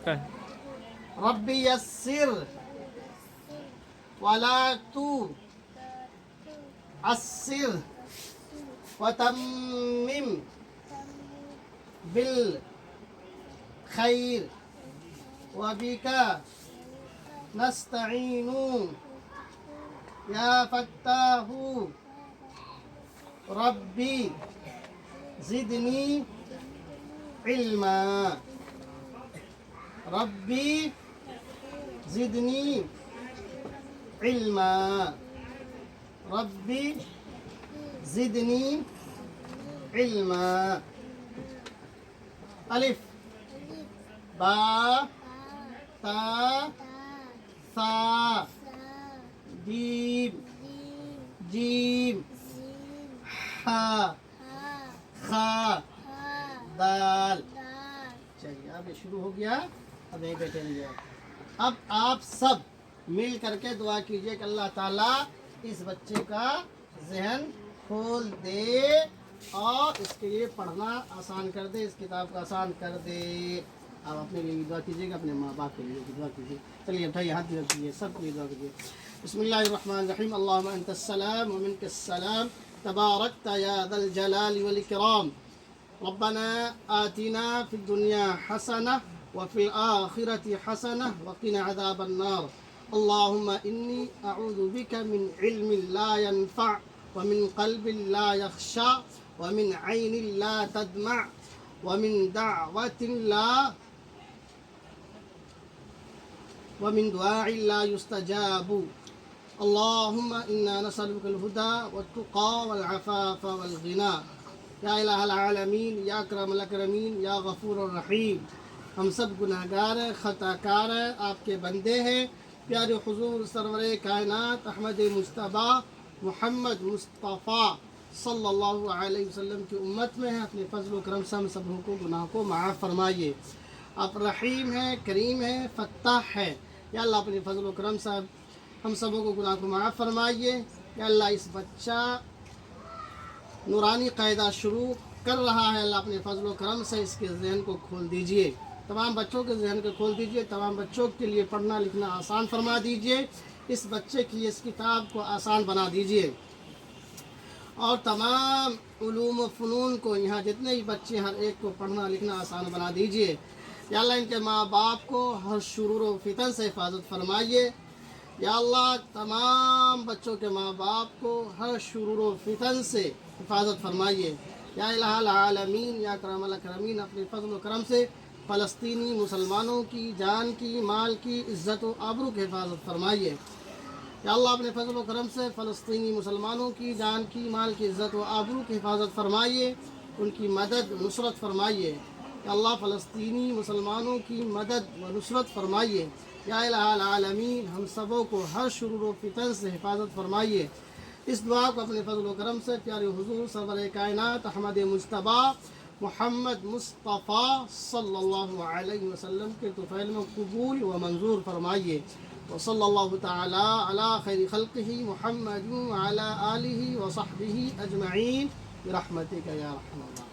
کہیں ربی یسر ولا تو عسر وتمم بالخیر وبک نستعین یا فتاح ربی زدنی علما ربی زدنی علما ربی زدنی علما الف با تا ثا جیم جیم ہا خا دال. چلیے اب یہ شروع ہو گیا. اب یہیں بیٹھے رہیے. اب آپ سب مل کر کے دعا کیجئے کہ اللہ تعالیٰ اس بچے کا ذہن کھول دے اور اس کے لیے پڑھنا آسان کر دے, اس کتاب کو آسان کر دے. آپ اپنے لیے دعا کیجیے گا, اپنے ماں باپ کے لیے دعا کیجیے. چلیے بھائی ہاتھ بھی رکھیے, سب کے لیے دعا کیجیے. بسم اللہ الرحمن الرحیم. اللہم انت السلام ومنک السلام تبارکت یا ذا الجلال والاکرام. ربنا آتنا فی الدنیا حسنہ وفی الآخرة حسنہ وقنا عذاب النار. اللہم انی اعوذ بک من علم لا ينفع ومن قلب لا يخشع ومن عین لا تدمع ومن دعوة ومن دعاء لا يستجاب. اللهم إنا نسألك الهدى والتقى والعفاف والغنى. یا الہ العالمین, یا اکرم الاکرمین, یا غفور الرحیم. ہم سب گناہگار ہیں, خطا کار ہیں, آپ کے بندے ہیں. پیارے حضور سرور کائنات احمد مصطفیٰ محمد مصطفیٰ صلی اللہ علیہ وسلم کی امت میں ہیں. اپنے فضل و کرم سے ہم سب کو گناہ کو معاف فرمائیے. آپ رحیم ہیں, کریم ہیں, فتاح ہے. یا اللہ اپنے فضل و کرم سے ہم سبوں کو گناہ کو معاف فرمائیے. یا اللہ اس بچہ نورانی قاعدہ شروع کر رہا ہے, اللہ اپنے فضل و کرم سے اس کے ذہن کو کھول دیجئے. تمام بچوں کے ذہن کو کھول دیجئے. تمام بچوں کے لیے پڑھنا لکھنا آسان فرما دیجئے. اس بچے کی اس کتاب کو آسان بنا دیجئے. اور تمام علوم و فنون کو, یہاں جتنے بھی بچے ہر ایک کو پڑھنا لکھنا آسان بنا دیجئے. یا اللہ ان کے ماں باپ کو ہر شرور و فتن سے حفاظت فرمائیے. یا اللہ تمام بچوں کے ماں باپ کو ہر شرور و فتن سے حفاظت فرمائیے. یا الہ العالمین, یا اکرم الاکرمین, اپنے فضل و کرم سے فلسطینی مسلمانوں کی جان کی, مال کی, عزت و آبرو کی حفاظت فرمائیے. یا اللہ اپنے فضل و کرم سے فلسطینی مسلمانوں کی جان کی, مال کی, عزت و آبرو کی حفاظت فرمائیے. ان کی مدد نصرت فرمائیے. یا اللہ فلسطینی مسلمانوں کی مدد و نصرت فرمائیے. یا الہ العالمین, ہم سبوں کو ہر شرور و فتن سے حفاظت فرمائیے. اس دعا کو اپنے فضل و کرم سے پیارے حضور سرور کائنات احمد مصطفیٰ محمد مصطفیٰ صلی اللہ علیہ وسلم کے طفیل میں قبول و منظور فرمائیے. وصلی اللہ تعالی علی خیر خلقہ محمد وعلی آلہ وصحبہ اجمعین برحمتک یا رحمن الرحیم.